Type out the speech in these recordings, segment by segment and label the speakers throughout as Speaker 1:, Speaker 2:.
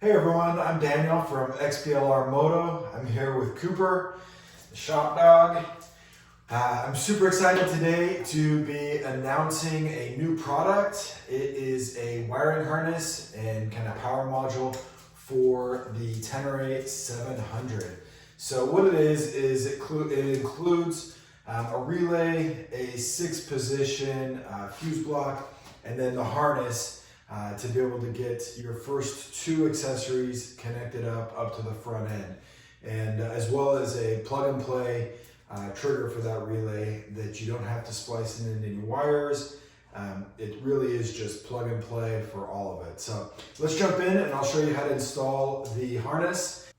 Speaker 1: Hey everyone, I'm Daniel from XPLRmoto. I'm here with Cooper, the shop dog. I'm super excited today to be announcing a new product. It is a wiring harness and kind of power module for the Tenere 700. So what it is it includes a relay, a 6-position fuse block, and then the harness to be able to get your first 2 accessories connected up to the front end, and as well as a plug and play trigger for that relay that you don't have to splice in any wires. It really is just plug and play for all of it. So let's jump in and I'll show you how to install the harness.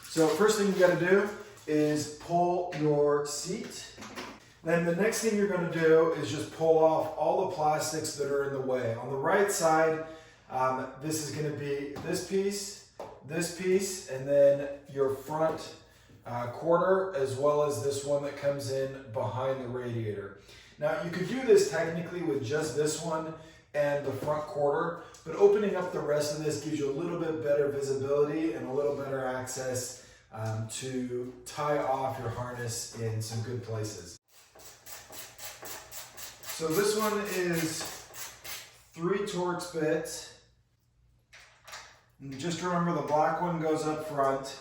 Speaker 1: So first thing you got to do is pull your seat. Then the next thing you're going to do is just pull off all the plastics that are in the way. On the right side, this is going to be this piece, and then your front quarter, as well as this one that comes in behind the radiator. Now you could do this technically with just this one and the front quarter, but opening up the rest of this gives you a little bit better visibility and a little better access to tie off your harness in some good places. So this one is 3 Torx bits. And just remember the black one goes up front.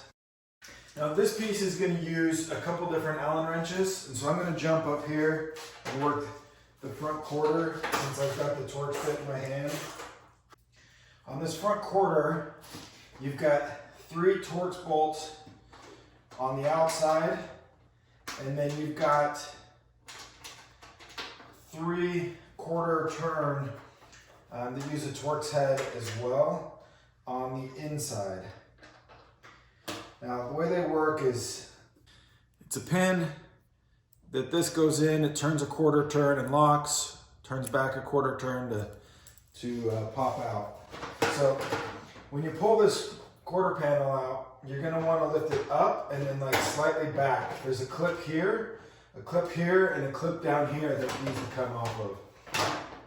Speaker 1: Now this piece is going to use a couple different Allen wrenches, and so I'm going to jump up here and work the front quarter since I've got the Torx bit in my hand. On this front quarter, you've got 3 Torx bolts on the outside, and then you've got 3/4 turn to use a Torx head as well on the inside. Now the way they work is it's a pin that this goes in, it turns a 1/4 turn and locks, turns back a 1/4 turn to pop out. So when you pull this quarter panel out, you're going to want to lift it up and then like slightly back. There's a clip here, and a clip down here that needs to come off of.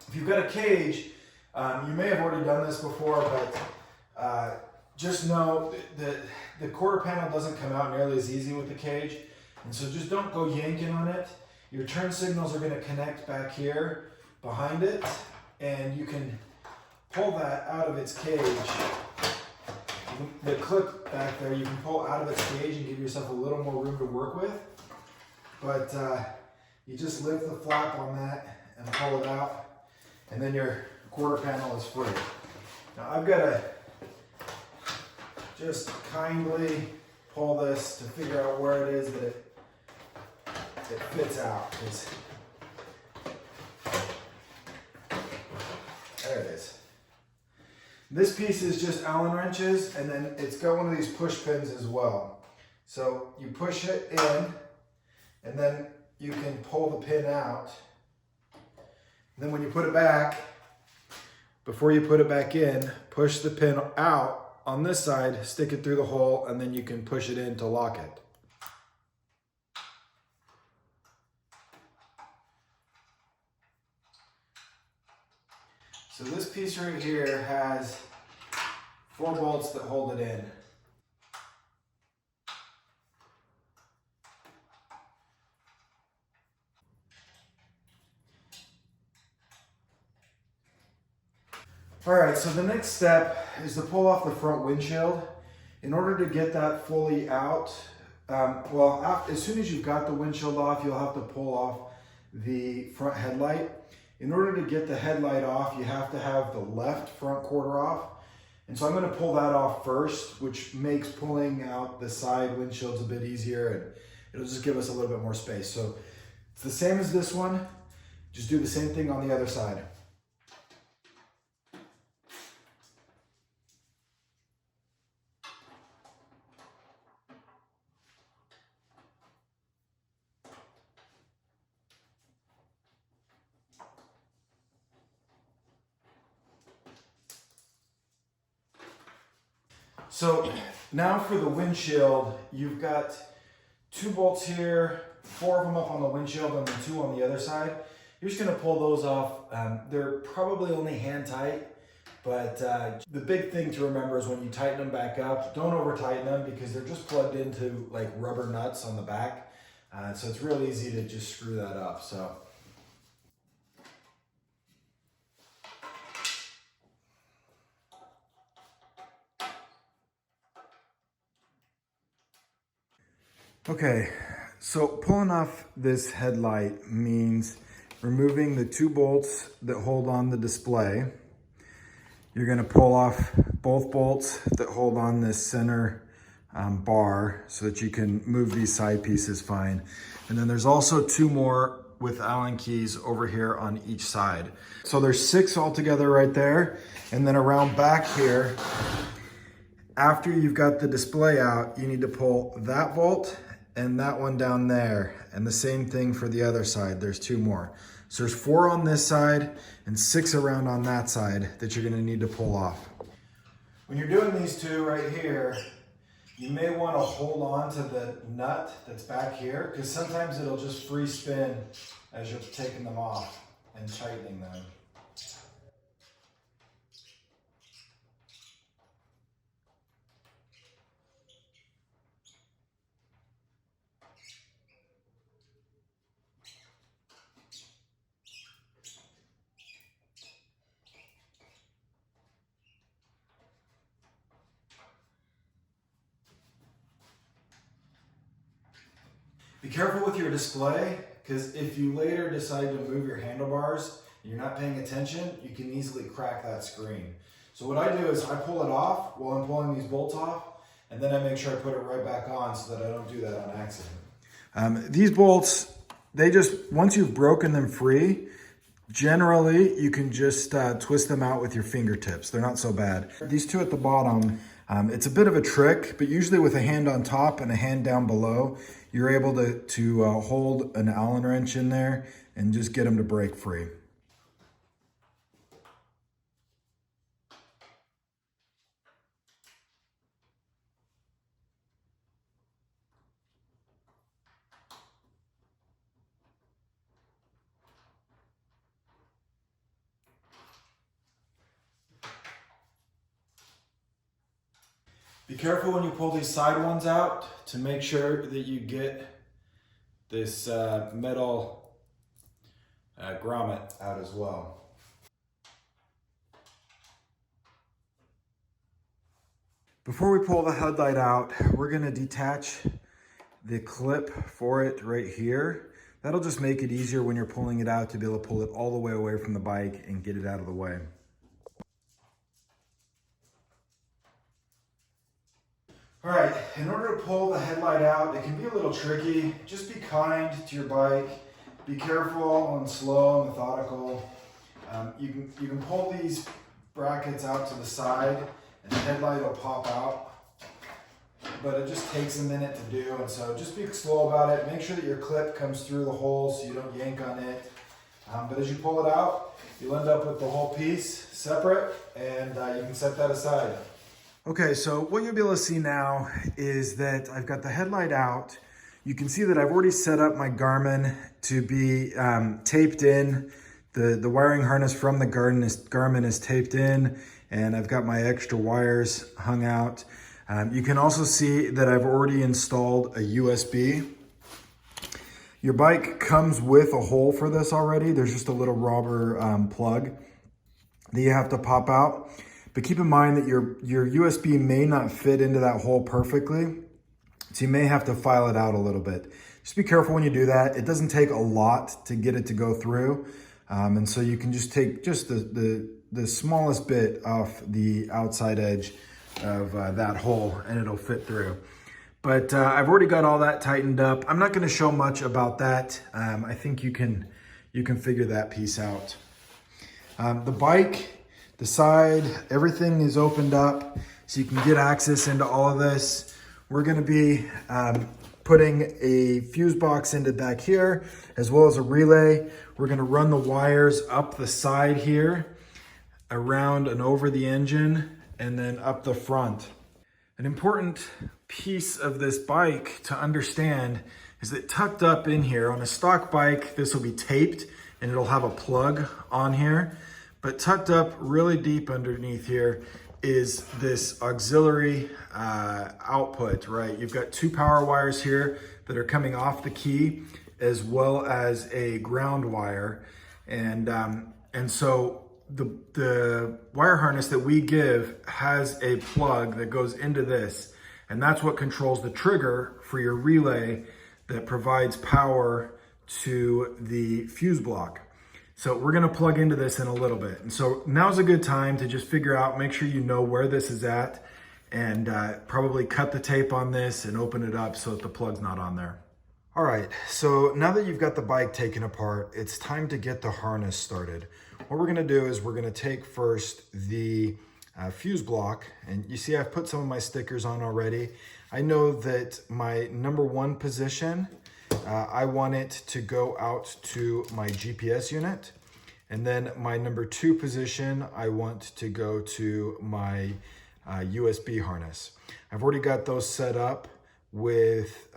Speaker 1: If you've got a cage, you may have already done this before, but just know that the quarter panel doesn't come out nearly as easy with the cage, and so just don't go yanking on it. Your turn signals are going to connect back here behind it, and you can pull that out of its cage. The clip back there, you can pull out of its cage and give yourself a little more room to work with. But you just lift the flap on that and pull it out, and then your quarter panel is free. Now I've got to just kindly pull this to figure out where it is that it fits out. There it is. This piece is just Allen wrenches, and then it's got one of these push pins as well. So you push it in, and then you can pull the pin out. And then when you put it back, before you put it back in, push the pin out on this side, stick it through the hole, and then you can push it in to lock it. So this piece right here has 4 bolts that hold it in. All right, so the next step is to pull off the front windshield. In order to get that fully out, as soon as you've got the windshield off, you'll have to pull off the front headlight. In order to get the headlight off, you have to have the left front quarter off. And so I'm going to pull that off first, which makes pulling out the side windshields a bit easier, and it'll just give us a little bit more space. So it's the same as this one, just do the same thing on the other side. So now for the windshield, you've got 2 bolts here, 4 of them up on the windshield and then 2 on the other side. You're just gonna pull those off. They're probably only hand tight, But the big thing to remember is when you tighten them back up, don't over tighten them because they're just plugged into like rubber nuts on the back. So it's real easy to just screw that up. So. Okay, so pulling off this headlight means removing the 2 bolts that hold on the display. You're gonna pull off both bolts that hold on this center bar so that you can move these side pieces fine. And then there's also 2 more with Allen keys over here on each side. So there's 6 altogether right there. And then around back here, after you've got the display out, you need to pull that bolt and that one down there. And the same thing for the other side, there's 2 more. So there's 4 on this side and 6 around on that side that you're gonna need to pull off. When you're doing these 2 right here, you may wanna hold on to the nut that's back here because sometimes it'll just free spin as you're taking them off and tightening them. Be careful with your display, because if you later decide to move your handlebars and you're not paying attention, you can easily crack that screen. So what I do is I pull it off while I'm pulling these bolts off, and then I make sure I put it right back on so that I don't do that on accident. These bolts, they just, once you've broken them free, generally you can just twist them out with your fingertips. They're not so bad. These 2 at the bottom, it's a bit of a trick, but usually with a hand on top and a hand down below, you're able to hold an Allen wrench in there and just get them to break free. Be careful when you pull these side ones out to make sure that you get this metal grommet out as well. Before we pull the headlight out, we're gonna detach the clip for it right here. That'll just make it easier when you're pulling it out to be able to pull it all the way away from the bike and get it out of the way. All right, in order to pull the headlight out, it can be a little tricky. Just be kind to your bike. Be careful and slow and methodical. You can pull these brackets out to the side and the headlight will pop out, but it just takes a minute to do. And so just be slow about it. Make sure that your clip comes through the hole so you don't yank on it. But as you pull it out, you'll end up with the whole piece separate, and you can set that aside. Okay, so what you'll be able to see now is that I've got the headlight out. You can see that I've already set up my Garmin to be taped in. The wiring harness from the Garmin is taped in, and I've got my extra wires hung out. You can also see that I've already installed a USB. Your bike comes with a hole for this already. There's just a little rubber plug that you have to pop out. But keep in mind that your USB may not fit into that hole perfectly, so you may have to file it out a little bit. Just be careful when you do that. It doesn't take a lot to get it to go through, and so you can just take just the smallest bit off the outside edge of that hole, and it'll fit through. But I've already got all that tightened up. I'm not going to show much about that. I think you can figure that piece out. The bike, the side, everything is opened up so you can get access into all of this. We're going to be putting a fuse box into back here as well as a relay. We're going to run the wires up the side here, around and over the engine, and then up the front. An important piece of this bike to understand is that tucked up in here on a stock bike, this will be taped and it'll have a plug on here. But tucked up really deep underneath here is this auxiliary output, right? You've got two power wires here that are coming off the key, as well as a ground wire. And so the wire harness that we give has a plug that goes into this, and that's what controls the trigger for your relay that provides power to the fuse block. So we're gonna plug into this in a little bit. And so now's a good time to just figure out, make sure you know where this is at, and probably cut the tape on this and open it up so that the plug's not on there. All right, so now that you've got the bike taken apart, it's time to get the harness started. What we're gonna do is we're gonna take first the fuse block, and you see I've put some of my stickers on already. I know that my number one position, I want it to go out to my GPS unit. And then my number two position, I want to go to my USB harness. I've already got those set up with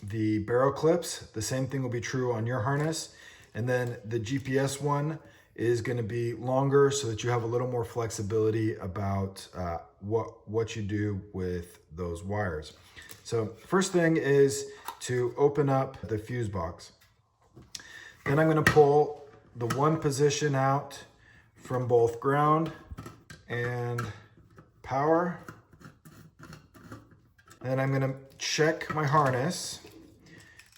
Speaker 1: the barrel clips. The same thing will be true on your harness. And then the GPS one is going to be longer so that you have a little more flexibility about what you do with those wires. So first thing is to open up the fuse box. Then I'm going to pull the one position out from both ground and power. Then I'm going to check my harness.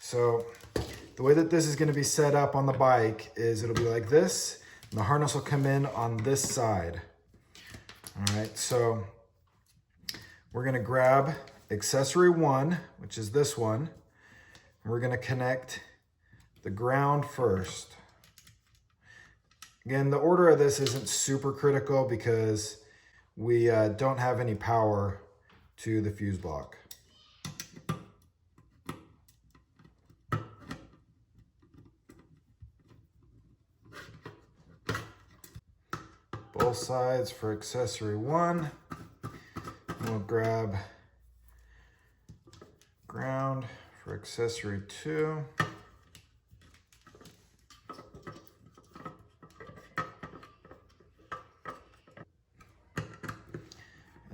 Speaker 1: So the way that this is going to be set up on the bike is it'll be like this, and the harness will come in on this side. All right, so we're going to grab accessory one, which is this one. We're going to connect the ground first. Again, the order of this isn't super critical because we don't have any power to the fuse block. Both sides for accessory one. And we'll grab ground for accessory two.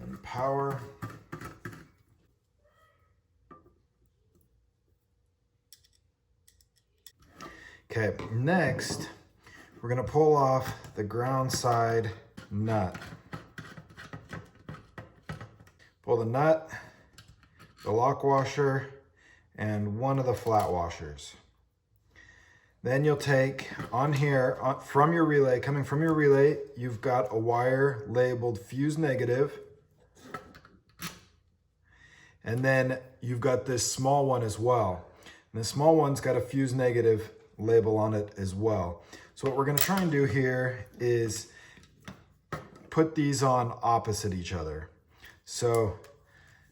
Speaker 1: And power. Okay, next, we're gonna pull off the ground side nut. Pull the nut, the lock washer, and one of the flat washers. Then you'll take on here, from your relay, coming from your relay, you've got a wire labeled fuse negative. And then you've got this small one as well. And the small one's got a fuse negative label on it as well. So what we're gonna try and do here is put these on opposite each other. So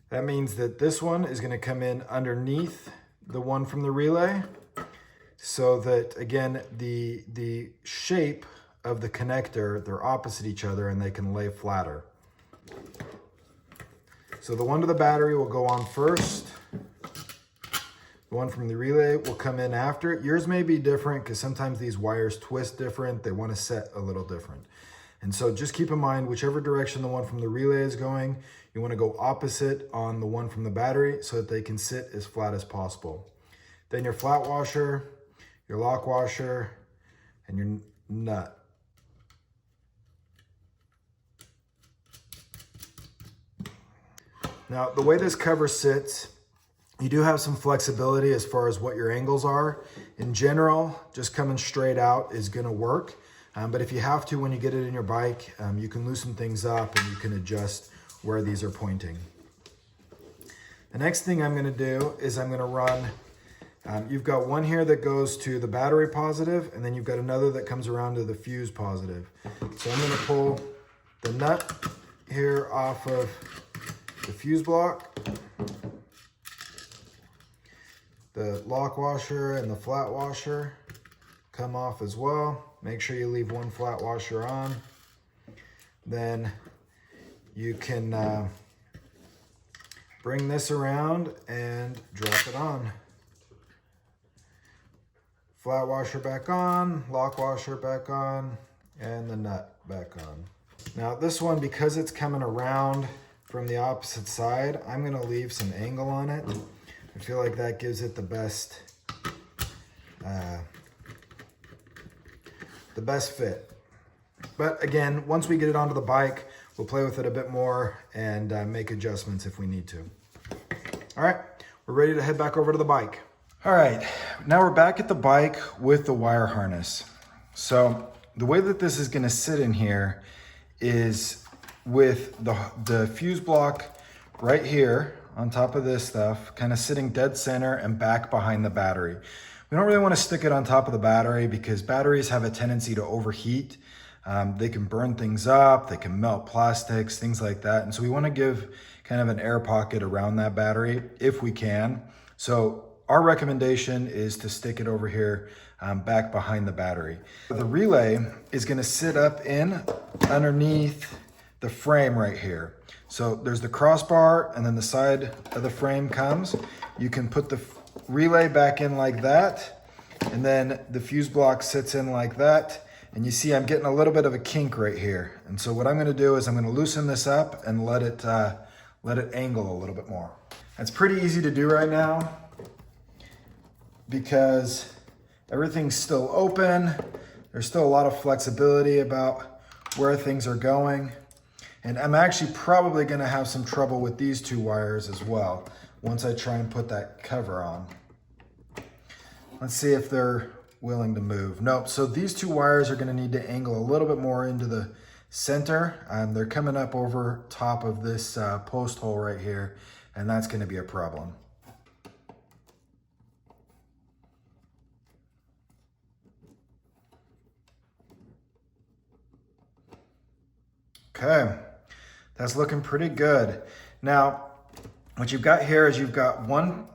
Speaker 1: that means that this one is going to come in underneath the one from the relay, so that, again, the shape of the connector, they're opposite each other and they can lay flatter. So the one to the battery will go on first. The one from the relay will come in after. Yours may be different because sometimes these wires twist different. They want to set a little different. And so just keep in mind, whichever direction the one from the relay is going, you want to go opposite on the one from the battery so that they can sit as flat as possible. Then your flat washer, your lock washer, and your nut. Now, the way this cover sits, you do have some flexibility as far as what your angles are. In general, just coming straight out is going to work. But if you have to, when you get it in your bike, you can loosen things up and you can adjust where these are pointing. The next thing I'm going to do is I'm going to run, you've got one here that goes to the battery positive, and then you've got another that comes around to the fuse positive. So I'm going to pull the nut here off of the fuse block. The lock washer and the flat washer come off as well. Make sure you leave one flat washer on. Then you can bring this around and drop it on. Flat washer back on, lock washer back on, And the nut back on. Now this one, because it's coming around from the opposite side, I'm gonna leave some angle on it. I feel like that gives it the best fit. But again, once we get it onto the bike, we'll play with it a bit more and make adjustments if we need to. All right, we're ready to head back over to the bike. All right, now we're back at the bike with the wire harness. So the way that this is gonna sit in here is with the fuse block right here on top of this stuff, kind of sitting dead center and back behind the battery. We don't really want to stick it on top of the battery because batteries have a tendency to overheat. They can burn things up, they can melt plastics, things like that. And so we want to give kind of an air pocket around that battery if we can. So our recommendation is to stick it over here back behind the battery. The relay is going to sit up in underneath the frame right here. So there's the crossbar and then the side of the frame comes. You can put the relay back in like that, and then the fuse block sits in like that. And you see I'm getting a little bit of a kink right here. And so what I'm gonna do is I'm gonna loosen this up and let it angle a little bit more. That's pretty easy to do right now because everything's still open. There's still a lot of flexibility about where things are going. And I'm actually probably gonna have some trouble with these two wires as well once I try and put that cover on. Let's see if they're willing to move. Nope, so these two wires are gonna need to angle a little bit more into the center. They're coming up over top of this post hole right here, and that's gonna be a problem. Okay, that's looking pretty good. Now, what you've got here is you've got one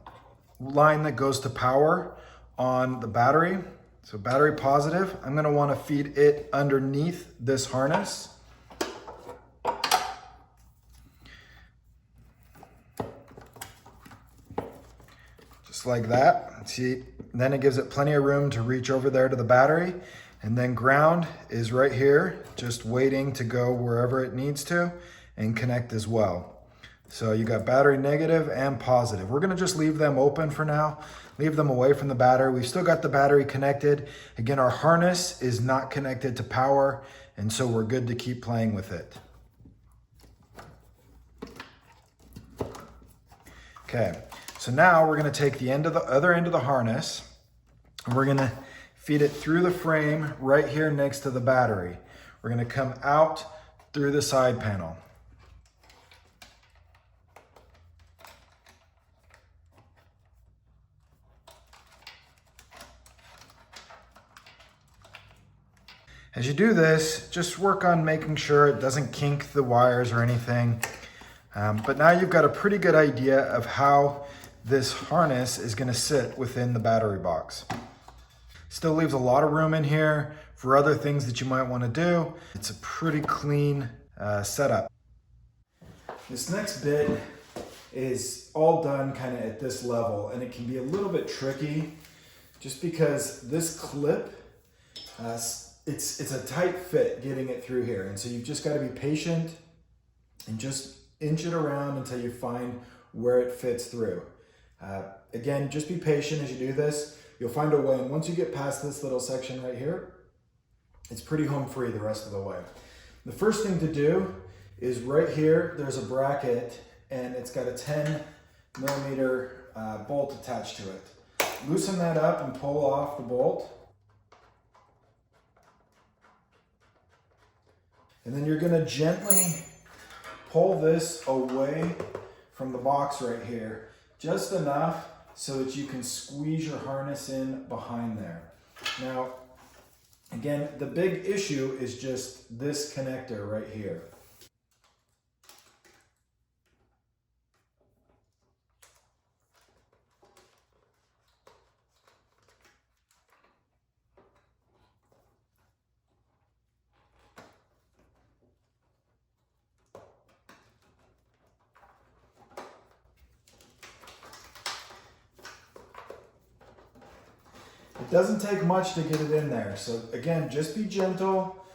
Speaker 1: line that goes to power on the battery. So battery positive, I'm gonna wanna feed it underneath this harness. Just like that. See, then it gives it plenty of room to reach over there to the battery. And then ground is right here, just waiting to go wherever it needs to and connect as well. So you got battery negative and positive. We're gonna just leave them open for now, leave them away from the battery. We've still got the battery connected. Again, our harness is not connected to power, and so we're good to keep playing with it. Okay, so now we're gonna take the other end of the harness, and we're gonna feed it through the frame right here next to the battery. We're gonna come out through the side panel. As you do this, just work on making sure it doesn't kink the wires or anything. But now you've got a pretty good idea of how this harness is gonna sit within the battery box. Still leaves a lot of room in here for other things that you might wanna do. It's a pretty clean setup. This next bit is all done kind of at this level, and it can be a little bit tricky just because this clip, it's a tight fit getting it through here. And so you've just gotta be patient and just inch it around until you find where it fits through. Again, just be patient as you do this. You'll find a way, and once you get past this little section right here, it's pretty home free the rest of the way. The first thing to do is right here, there's a bracket, and it's got a 10mm bolt attached to it. Loosen that up and pull off the bolt. And then you're gonna gently pull this away from the box right here, just enough so that you can squeeze your harness in behind there. Now, again, the big issue is just this connector right here. It doesn't take much to get it in there. So again, just be gentle.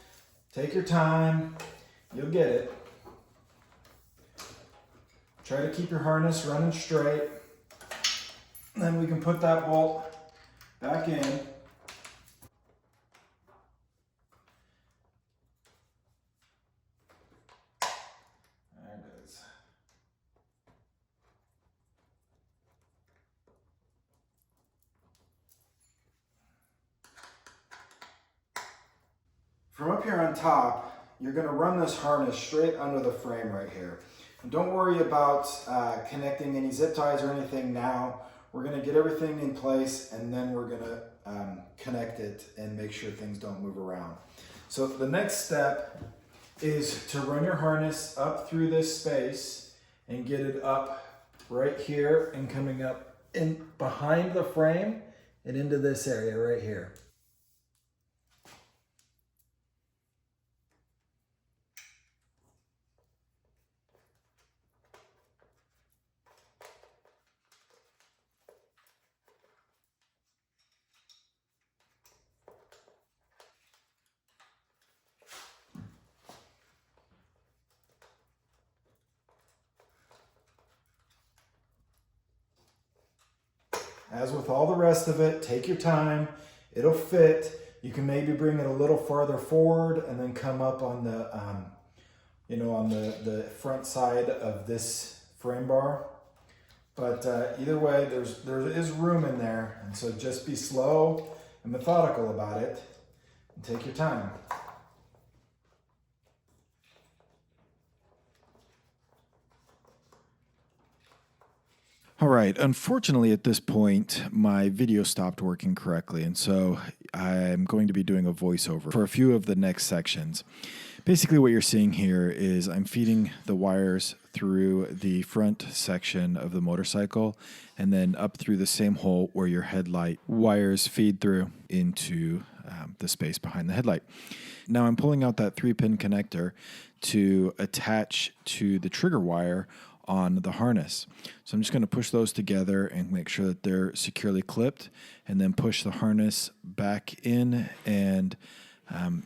Speaker 1: Take your time, you'll get it. Try to keep your harness running straight. Then we can put that bolt back in. There it is. From up here on top, you're going to run this harness straight under the frame right here. And don't worry about connecting any zip ties or anything now. We're going to get everything in place and then we're going to connect it and make sure things don't move around. So the next step is to run your harness up through this space and get it up right here and coming up in behind the frame and into this area right here. As with all the rest of it, take your time. It'll fit. You can maybe bring it a little farther forward and then come up on the, on the front side of this frame bar. But either way, there is room in there, and so just be slow and methodical about it, and take your time.
Speaker 2: All right, unfortunately at this point, my video stopped working correctly, and so I'm going to be doing a voiceover for a few of the next sections. Basically what you're seeing here is I'm feeding the wires through the front section of the motorcycle and then up through the same hole where your headlight wires feed through into the space behind the headlight. Now I'm pulling out that 3-pin connector to attach to the trigger wire on the harness. So I'm just going to push those together and make sure that they're securely clipped, and then push the harness back in and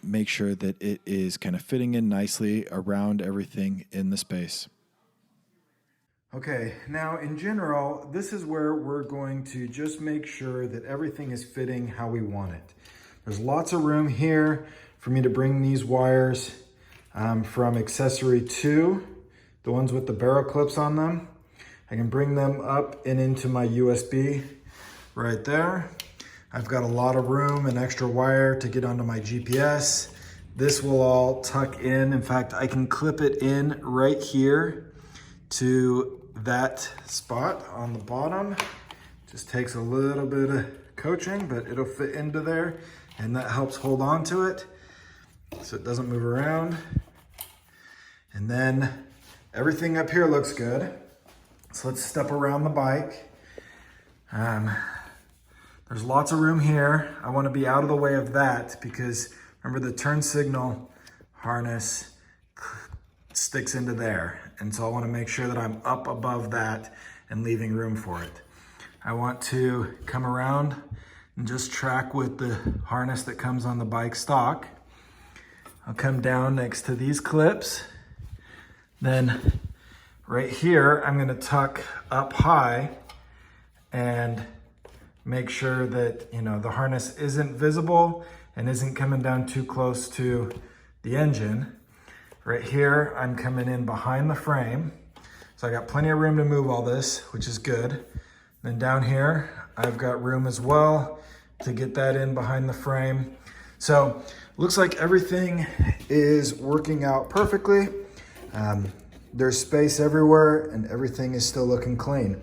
Speaker 2: make sure that it is kind of fitting in nicely around everything in the space.
Speaker 1: Okay, now in general, this is where we're going to just make sure that everything is fitting how we want it. There's lots of room here for me to bring these wires from accessory 2, the ones with the barrel clips on them. I can bring them up and into my USB right there. I've got a lot of room and extra wire to get onto my GPS. This will all tuck in. In fact, I can clip it in right here to that spot on the bottom. Just takes a little bit of coaching, but it'll fit into there, and that helps hold on to it so it doesn't move around. And then everything up here looks good. So let's step around the bike. There's lots of room here. I want to be out of the way of that because remember the turn signal harness sticks into there. And so I want to make sure that I'm up above that and leaving room for it. I want to come around and just track with the harness that comes on the bike stock. I'll come down next to these clips. Then right here, I'm going to tuck up high and make sure that, the harness isn't visible and isn't coming down too close to the engine. Right here, I'm coming in behind the frame. So I got plenty of room to move all this, which is good. Then down here, I've got room as well to get that in behind the frame. So looks like everything is working out perfectly. There's space everywhere and everything is still looking clean.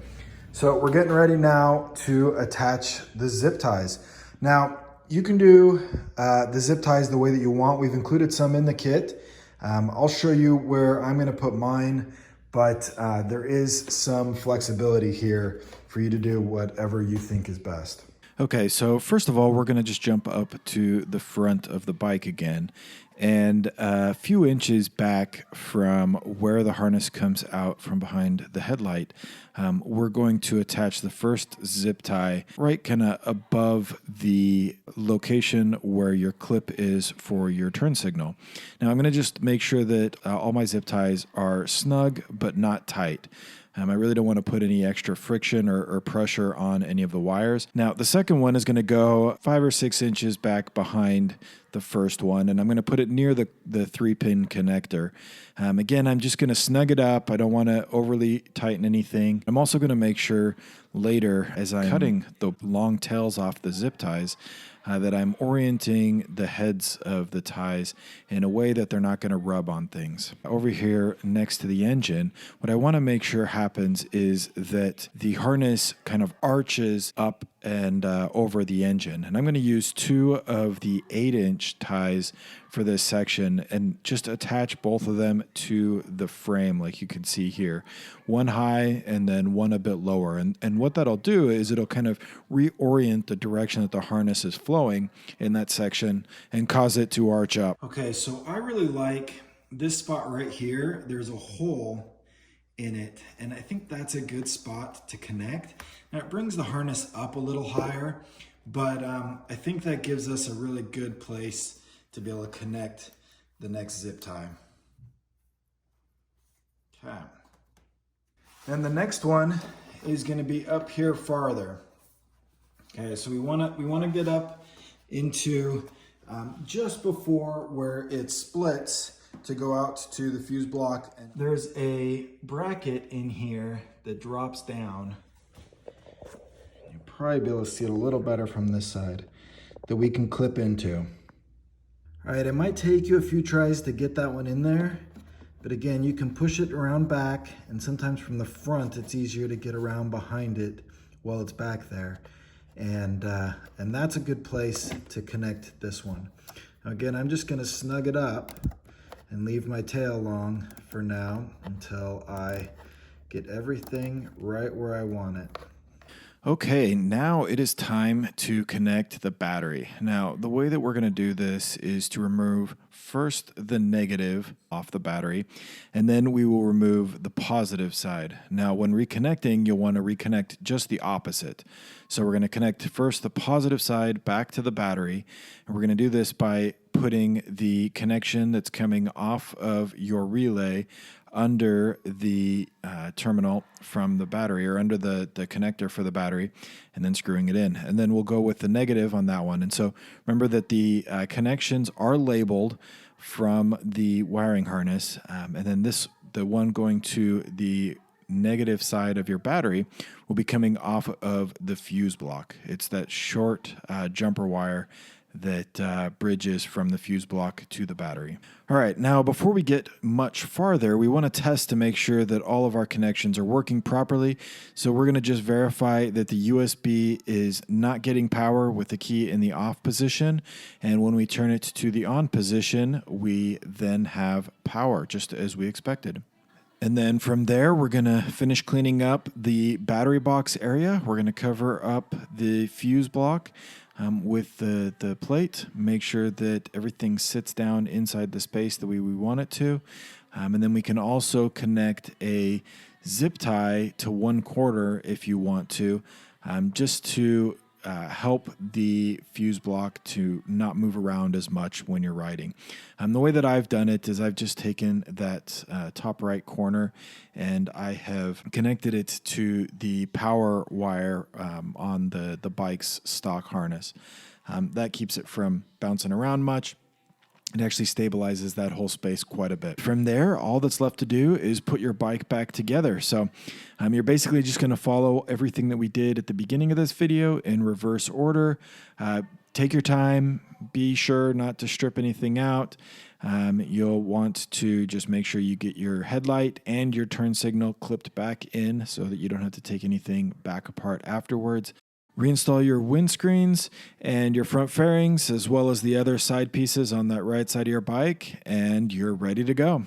Speaker 1: So we're getting ready now to attach the zip ties. Now you can do the zip ties the way that you want. We've included some in the kit. I'll show you where I'm gonna put mine, but there is some flexibility here for you to do whatever you think is best.
Speaker 2: Okay, so first of all, we're going to just jump up to the front of the bike again And a few inches back from where the harness comes out from behind the headlight, we're going to attach the first zip tie right kind of above the location where your clip is for your turn signal. Now I'm going to just make sure that all my zip ties are snug but not tight. I really don't want to put any extra friction or pressure on any of the wires. Now, the second one is going to go 5 or 6 inches back behind the first one, and I'm going to put it near the 3-pin connector. Again, I'm just going to snug it up. I don't want to overly tighten anything. I'm also going to make sure later, as I'm cutting the long tails off the zip ties, that I'm orienting the heads of the ties in a way that they're not going to rub on things. Over here next to the engine, what I want to make sure happens is that the harness kind of arches up and over the engine. And I'm going to use 2 of the 8-inch ties for this section and just attach both of them to the frame like you can see here. One high and then one a bit lower. And what that'll do is it'll kind of reorient the direction that the harness is flowing in that section and cause it to arch up. Okay, so I really like this spot right here. There's a hole in it, and I think that's a good spot to connect. Now it brings the harness up a little higher, but I think that gives us a really good place to be able to connect the next zip tie. Okay. And the next one is going to be up here farther. Okay, so we want to get up into just before where it splits to go out to the fuse block. And there's a bracket in here that drops down. You'll probably be able to see it a little better from this side that we can clip into. All right, it might take you a few tries to get that one in there, but again, you can push it around back, and sometimes from the front, it's easier to get around behind it while it's back there. And that's a good place to connect this one. Now again, I'm just gonna snug it up and leave my tail long for now until I get everything right where I want it. Okay, now it is time to connect the battery. Now, the way that we're going to do this is to remove first the negative off the battery, and then we will remove the positive side. Now, when reconnecting, you'll want to reconnect just the opposite. So we're going to connect first the positive side back to the battery, and we're going to do this by putting the connection that's coming off of your relay under the terminal from the battery, or under the connector for the battery, and then screwing it in. And then we'll go with the negative on that one. And so remember that the connections are labeled from the wiring harness, and then the one going to the negative side of your battery will be coming off of the fuse block. It's that short jumper wire that bridges from the fuse block to the battery. All right, now before we get much farther, we want to test to make sure that all of our connections are working properly. So we're going to just verify that the USB is not getting power with the key in the off position. And when we turn it to the on position, we then have power, just as we expected. And then from there, we're going to finish cleaning up the battery box area. We're going to cover up the fuse block with the plate, make sure that everything sits down inside the space the way we want it to. And then we can also connect a zip tie to 1/4 if you want to, just to help the fuse block to not move around as much when you're riding. The way that I've done it is I've just taken that top right corner and I have connected it to the power wire on the bike's stock harness. That keeps it from bouncing around much. It actually stabilizes that whole space quite a bit. From there, all that's left to do is put your bike back together. So you're basically just going to follow everything that we did at the beginning of this video in reverse order. Take your time. Be sure not to strip anything out. You'll want to just make sure you get your headlight and your turn signal clipped back in so that you don't have to take anything back apart afterwards. Reinstall your windscreens and your front fairings, as well as the other side pieces on that right side of your bike, and you're ready to go.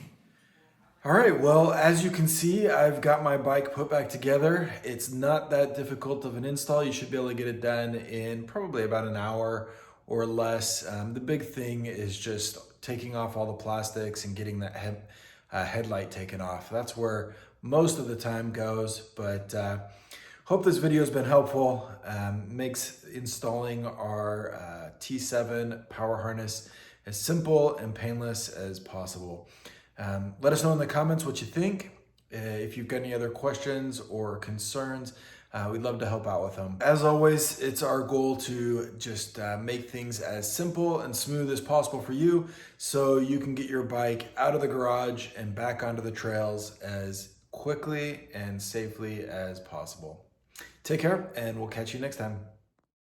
Speaker 2: All right, well, as you can see, I've got my bike put back together. It's not that difficult of an install. You should be able to get it done in probably about an hour or less. The big thing is just
Speaker 1: taking off all the plastics and getting that headlight taken off. That's where most of the time goes, but hope this video has been helpful. Makes installing our T7 Power Harness as simple and painless as possible. Let us know in the comments what you think. If you've got any other questions or concerns, we'd love to help out with them. As always, it's our goal to just make things as simple and smooth as possible for you so you can get your bike out of the garage and back onto the trails as quickly and safely as possible. Take care, and we'll catch you next time.